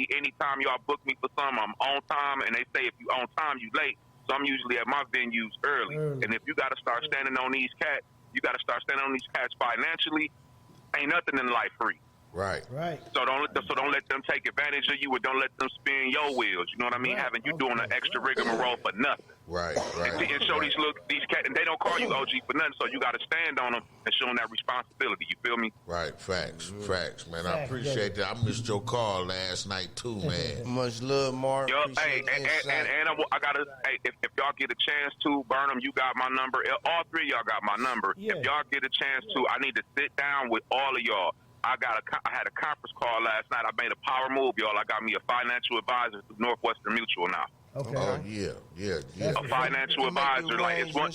me anytime y'all book me for something, I'm on time, and they say if you on time, you late. So I'm usually at my venues early. And if you got to start standing on these cats, you got to start standing on these cats financially. Ain't nothing in life free. Right. So don't let them take advantage of you, or don't let them spin your wheels. You know what I mean? Having you doing an extra rigmarole for nothing. Right. And show these cats, and they don't call you OG for nothing. So you got to stand on them and show them that responsibility. You feel me? Right. Facts, man. I appreciate that. I missed your call last night too, man. Much love, Mark. Yo, hey, and I gotta. Hey, if y'all get a chance to, Burnham, you got my number. All three of y'all got my number. Yeah. If y'all get a chance to, I need to sit down with all of y'all. I had a conference call last night. I made a power move, y'all. I got me a financial advisor through Northwestern Mutual now. Okay. Oh yeah. A financial advisor, like it's one.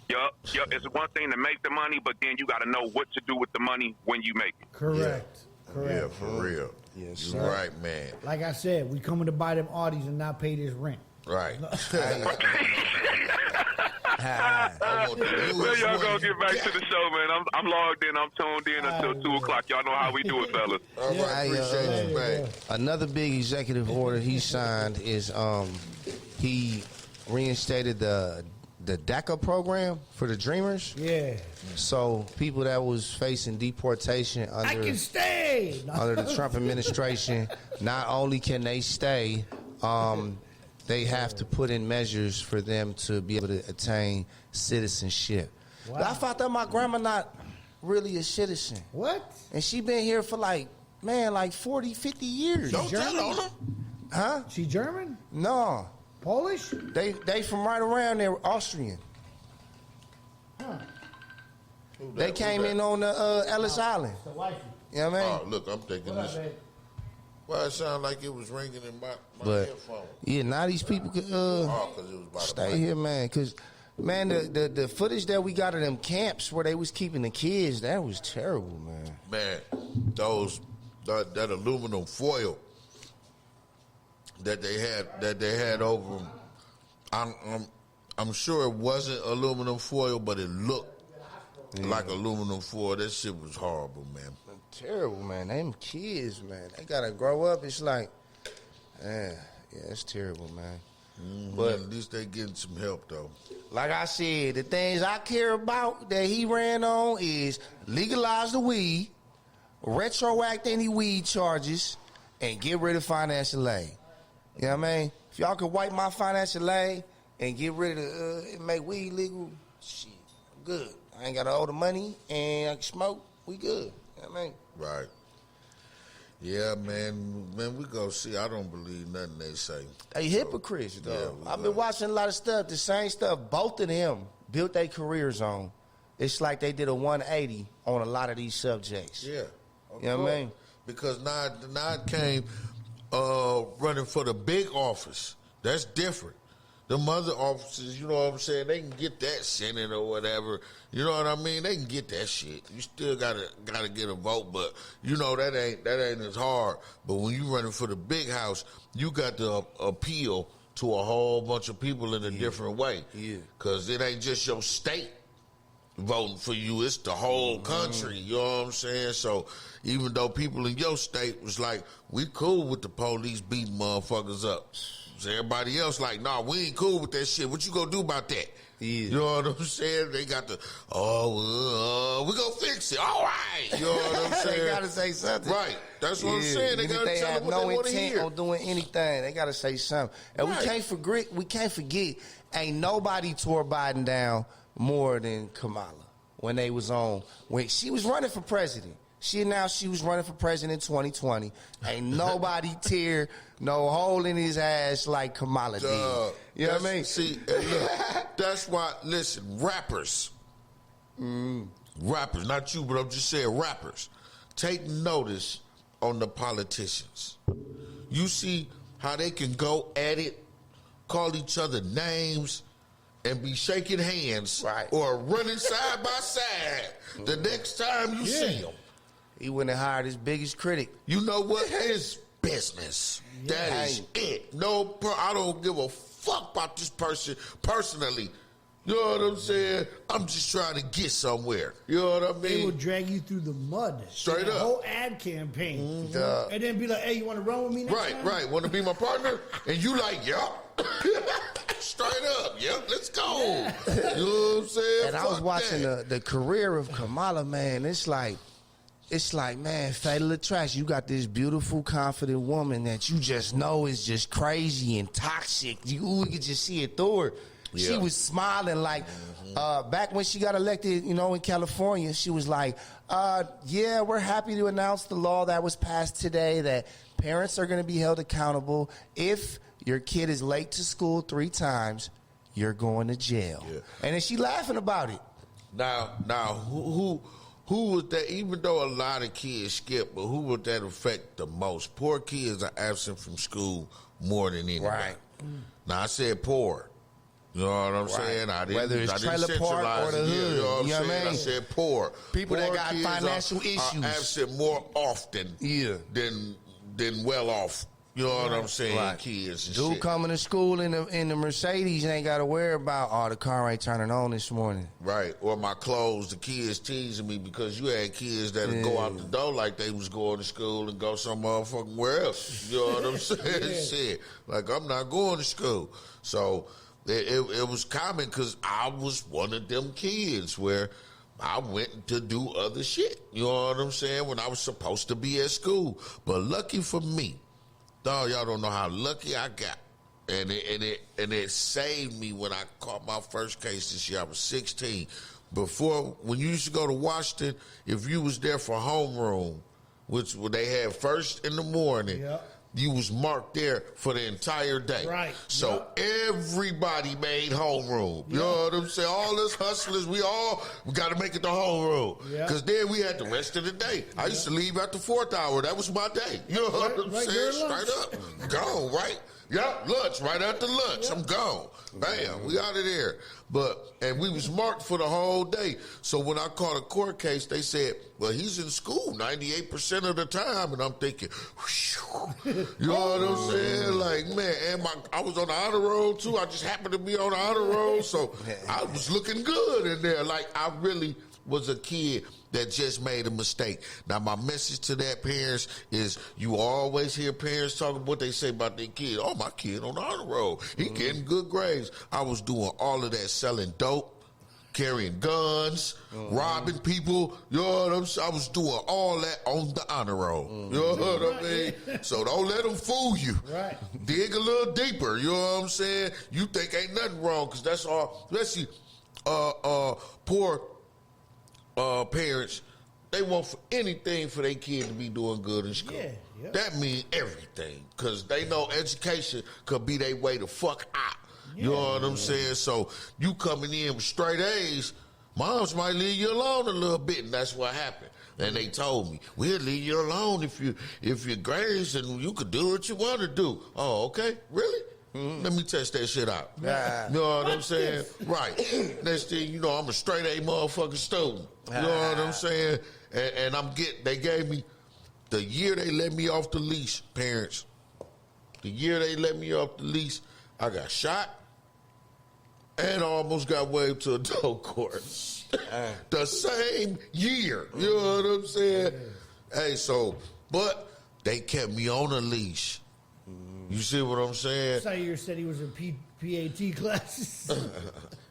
Yup. It's one thing to make the money, but then you got to know what to do with the money when you make it. Correct. Yeah, for real. Yes, You're right, man. Like I said, we coming to buy them Audis and not pay this rent. Right. Well, y'all gonna get back to the show, man. I'm logged in. I'm tuned in until 2 o'clock. Y'all know how we do it, fellas. All right, appreciate you, man. Another big executive order he signed is he reinstated the DACA program for the Dreamers. Yeah. So people that was facing deportation I can stay under the Trump administration, not only can they stay, they have to put in measures for them to be able to attain citizenship. Wow. I thought that my grandma not really a citizen. What? And she been here for like 40, 50 years. Don't tell on her. Huh? She German? No. Polish? They from right around there, Austrian. Huh. They came in on the Ellis Island. The wifey. You know what I mean? Oh, look, I'm thinking What up, this. babe? Well, it sounded like it was ringing in my But headphone. yeah, now these people could Because it was by the stay mic. here, man. Because man, the footage that we got of them camps where they was keeping the kids, that was terrible, man. Man, that aluminum foil that they had over them. I'm sure it wasn't aluminum foil, but it looked like aluminum foil. That shit was horrible, man. Terrible, man. Them kids, man, they gotta grow up. It's like, yeah, it's terrible, man. Mm-hmm. But at least they getting some help, though. like I said, the things I care about that he ran on is legalize the weed, retroact any weed charges, and get rid of financial aid. You know what I mean? If y'all could wipe my financial aid and get rid of and make weed legal, shit, I'm good. I ain't got all the money and I can smoke. We good. You know what I mean? Right. Yeah, man, we go see. I don't believe nothing they say. They hypocrites, though. Yeah, I've been watching a lot of stuff, the same stuff both of them built their careers on. It's like they did a 180 on a lot of these subjects. Yeah. You know what I mean? Because Nod came running for the big office. That's different. The other offices, you know what I'm saying, they can get that Senate or whatever. You know what I mean? They can get that shit. You still gotta get a vote, but you know that ain't as hard. But when you running for the big house, you got to appeal to a whole bunch of people in a different way. Yeah. Because it ain't just your state voting for you, it's the whole country. You know what I'm saying? So even though people in your state was like, we cool with the police beating motherfuckers up. So everybody else like, nah, we ain't cool with that shit. What you gonna do about that? Yeah. You know what I'm saying? They got the, we gonna fix it. All right. You know what I'm saying? They gotta say something. Right. That's what I'm saying. They gotta tell them what they want to hear. They have no intent on doing anything. They gotta say something. And we can't forget, ain't nobody tore Biden down more than Kamala when she was running for president. She announced she was running for president in 2020. Ain't nobody tear no hole in his ass like Kamala did. You know what I mean? See, look, that's why, listen, rappers, not you, but I'm just saying rappers, take notice on the politicians. You see how they can go at it, call each other names, and be shaking hands or running side by side the next time you see them. He went and hired his biggest critic. You know what? It's business. That is it. No, I don't give a fuck about this person personally. You know what I'm saying? I'm just trying to get somewhere. You know what I They will mean? drag you through the mud. Straight The up. whole ad campaign. And then be like, hey, you want to run with me next time? Right. Want to be my partner? And you like, yup. Straight up, yep, let's go. You know what I'm saying? And I was watching the career of Kamala, man. It's like, man, fatal attraction. You got this beautiful, confident woman that you just know is just crazy and toxic. You could just see it through her. Yeah. She was smiling like, back when she got elected, in California, she was like, yeah, we're happy to announce the law that was passed today that parents are going to be held accountable. If your kid is late to school 3 times, you're going to jail. Yeah. And then she laughing about it. Now, who would that? Even though a lot of kids skip, but who would that affect the most? Poor kids are absent from school more than anybody. Right. Now I said poor. You know what I'm saying? I didn't, Whether it's I didn't trailer park centralize or the it. hood, You know what I'm you know what I saying? mean? I said poor. People that Poor got kids financial issues. are absent more often than well off. You know what I'm saying? Right. Kids and Dude shit. coming to school in the Mercedes ain't got to worry about, the car ain't turning on this morning. Right, or my clothes, the kids teasing me because you had kids that'd go out the door like they was going to school and go some motherfucking where else. You know what I'm saying? Shit, like I'm not going to school. So it was common because I was one of them kids where I went to do other shit. You know what I'm saying? When I was supposed to be at school. But lucky for me, dog, y'all don't know how lucky I got. And it saved me when I caught my first case this year. I was 16. Before, when you used to go to Washington, if you was there for homeroom, which they had first in the morning, you was marked there for the entire day. Right. So everybody made homeroom. You know what I'm saying? All us hustlers, we got to make it to homeroom. Because then we had the rest of the day. I used to leave at the 4th hour. That was my day. You know what I'm saying? Straight up. Gone, right? Yep, lunch, right after lunch. I'm gone. Bam, we out of there. And we was marked for the whole day. So when I caught a court case, they said, well, he's in school 98% of the time. And I'm thinking, you know what I'm saying? Like, man, and I was on the honor roll, too. I just happened to be on the honor roll. So I was looking good in there. Like, I really was a kid that just made a mistake. Now, my message to that parents is you always hear parents talking what they say about their kid. Oh, my kid on the honor roll. He getting good grades. I was doing all of that, selling dope, carrying guns, robbing people. You know what I'm saying? I was doing all that on the honor roll. You know what I mean? So don't let them fool you. Right. Dig a little deeper. You know what I'm saying? You think ain't nothing wrong because that's all, especially poor parents, they want for anything for their kid to be doing good in school. Yeah. That means everything, because they know education could be their way to fuck out. You know what I'm saying? So you coming in with straight A's, moms might leave you alone a little bit, and that's what happened. And they told me, we'll leave you alone if you're grades and you could do what you want to do. Oh, okay? Really? Let me test that shit out. You know what I'm saying? Right. Next thing you know, I'm a straight A motherfucking student. You know what I'm saying? And they gave me, the year they let me off the leash, parents, the year they let me off the leash, I got shot and almost got waived to adult court. The same year. You know what I'm saying? Hey, but they kept me on a leash. You see what I'm saying? Sayer said he was in PAT classes.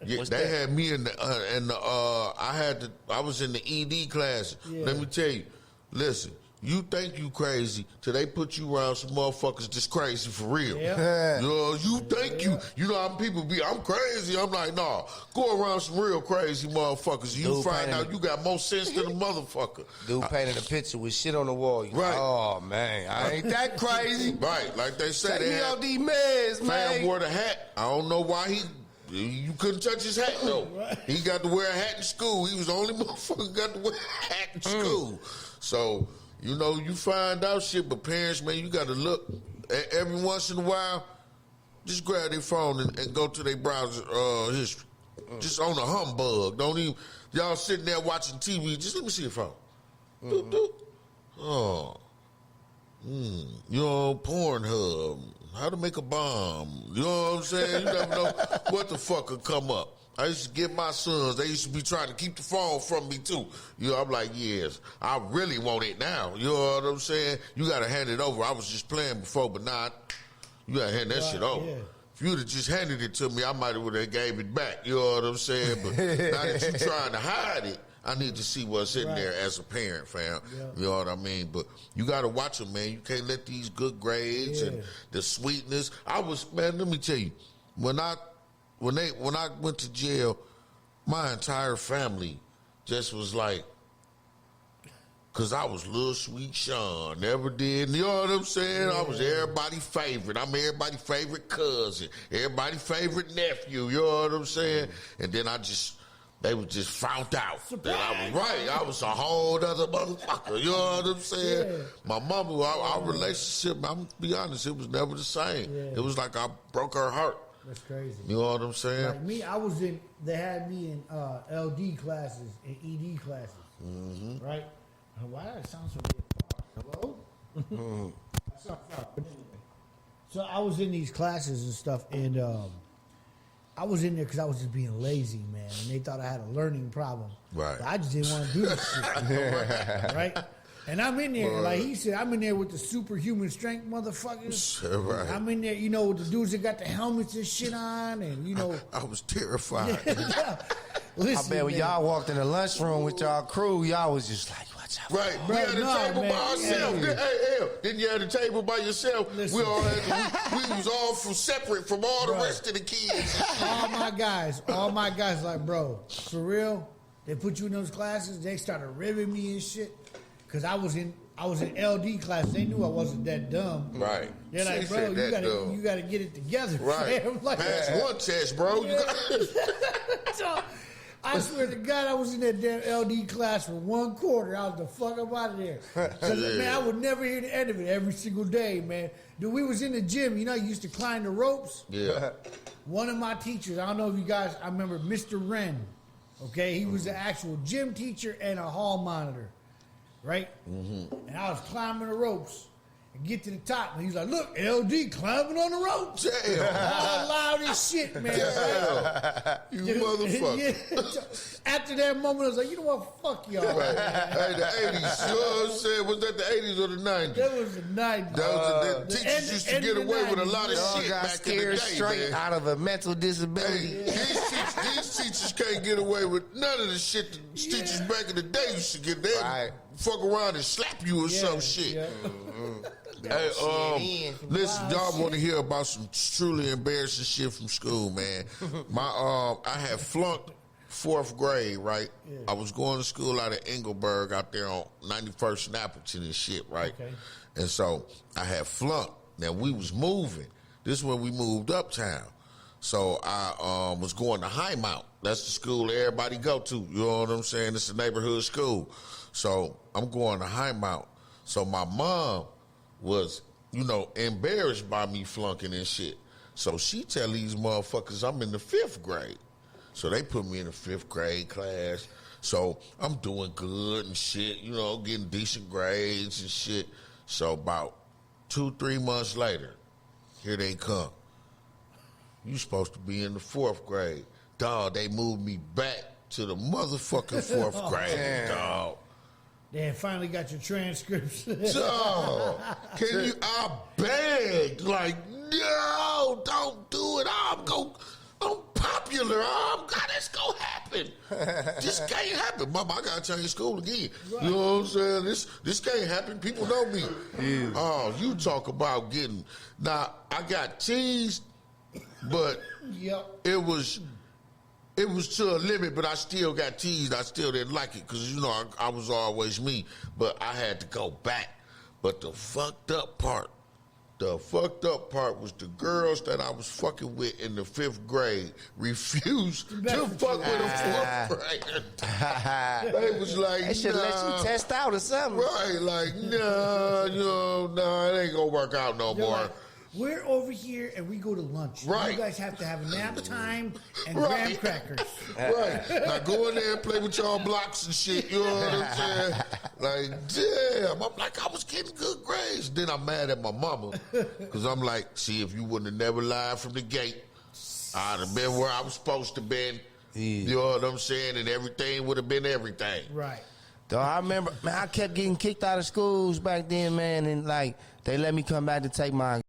They had me in I was in the ED class. Let me tell you, listen, you think you crazy till they put you around some motherfuckers that's crazy for real. You know, you think you know how people be, I'm crazy. I'm like, nah, go around some real crazy motherfuckers. You find out you got more sense than a motherfucker. Dude painted a picture with shit on the wall. Right. Oh, man, I ain't that crazy. Right, like they say. Take me off these meds, man. Fam wore the hat. I don't know why you couldn't touch his hat, though. He got to wear a hat in school. He was the only motherfucker who got to wear a hat in school. So, you know, you find out shit, but parents, man, you got to look. Every once in a while, just grab their phone and go to their browser history. Just on a humbug. Don't even, y'all sitting there watching TV, just let me see your phone. Doop, doop. Oh. You know, Pornhub. How to make a bomb. You know what I'm saying? You never know what the fuck could come up. I used to get my sons. They used to be trying to keep the phone from me too. You know, I'm like, yes, I really want it now. You know what I'm saying? You got to hand it over. I was just playing before, but you got to hand that shit over. Yeah. If you'd have just handed it to me, I might have gave it back. You know what I'm saying? But now that you're trying to hide it, I need to see what's in there as a parent, fam. Yeah. You know what I mean? But you got to watch them, man. You can't let these good grades and the sweetness. Man, let me tell you, when I went to jail, my entire family just was like, because I was little sweet Sean, never did. You know what I'm saying? Yeah. I was everybody's favorite. I'm everybody's favorite cousin, everybody's favorite nephew. You know what I'm saying? And then they was just found out that I was right. I was a whole other motherfucker. You know what I'm saying? Yeah. My mama, our relationship, I'm going to be honest, it was never the same. Yeah. It was like I broke her heart. That's crazy. You know what I'm saying? Like me, they had me in LD classes and ED classes. Mm-hmm. Right? Why does it sound so weird? Hello? So I was in these classes and stuff, and I was in there because I was just being lazy, man, and they thought I had a learning problem. Right. But I just didn't want to do this shit. Right? And I'm in there, like he said, I'm in there with the superhuman strength motherfuckers. Right. I'm in there, with the dudes that got the helmets and shit on, and, I was terrified. Listen, I bet when y'all walked in the lunchroom with y'all crew, y'all was just like, what's up? Right. We had a table by ourselves. Hey, didn't you have a table by yourself? Listen. We was all separate from all the rest of the kids. All my guys like, bro, for real, they put you in those classes, they started ribbing me and shit. Because I was in LD class. They knew I wasn't that dumb. Right. They're like, bro, you gotta get it together. Right. Like, pass one test, bro. Yeah. So, I swear to God, I was in that damn LD class for 1 quarter. I was the fuck up out of there. Man, I would never hear the end of it every single day, man. Dude, we was in the gym. You used to climb the ropes. Yeah. One of my teachers, I don't know if you guys, I remember Mr. Wren. Okay, he was the actual gym teacher and a hall monitor. Right? Mm-hmm. And I was climbing the ropes and get to the top. And he's like, look, LD climbing on the ropes. Damn. All loud as shit, man. Damn. You motherfucker. After that moment, I was like, you know what? Fuck y'all. Right. Hey, the 80s. You know what I'm saying? Was that the 80s or the 90s? That was the 90s. The teachers used to get away with a lot of shit back in the day, straight man. out of a mental disability. Hey, these teachers can't get away with none of the shit the teachers back in the day used to get. They fuck around and slap you or some shit. Yeah. Mm-hmm. Hey, listen, y'all want to hear about some truly embarrassing shit from school, man. I had flunked 4th grade, right? Yeah. I was going to school out of Engelberg out there on 91st and Appleton and shit, right? Okay. And so I had flunked. Now we was moving. This is when we moved uptown. So I was going to Highmount. That's the school everybody go to. You know what I'm saying? It's a neighborhood school. So I'm going to Highmount. So my mom was, embarrassed by me flunking and shit. So she tell these motherfuckers I'm in the 5th grade. So they put me in the 5th grade class. So I'm doing good and shit, getting decent grades and shit. So about 2-3 months later, here they come. You supposed to be in the 4th grade. Dog, they moved me back to the motherfucking 4th grade, dog. They finally got your transcripts. Dog, I begged, like, no, don't do it. I'm popular. That's gonna happen. This can't happen. Mama, I gotta change school again. Right. You know what I'm saying? This can't happen. People know me. Yeah. Oh, you talk about getting. Now, I got teased, but it was to a limit, but I still got teased. I still didn't like it because, I was always me. But I had to go back. But the fucked up part was the girls that I was fucking with in the 5th grade refused to fuck with a 4th grader. They was like, they should let you test out or something. Right, like, nah, it ain't gonna work out no more. Like, we're over here and we go to lunch. Right. You guys have to have nap time and graham crackers. Right. Now go in there and play with y'all blocks and shit. You know what I'm saying? Like, damn. I'm like, I was getting good grades. Then I'm mad at my mama because I'm like, see, if you wouldn't have never lied from the gate, I'd have been where I was supposed to been. Yeah. You know what I'm saying? And everything would have been everything. Right. Though I remember, man, I kept getting kicked out of schools back then, man, and like they let me come back to take my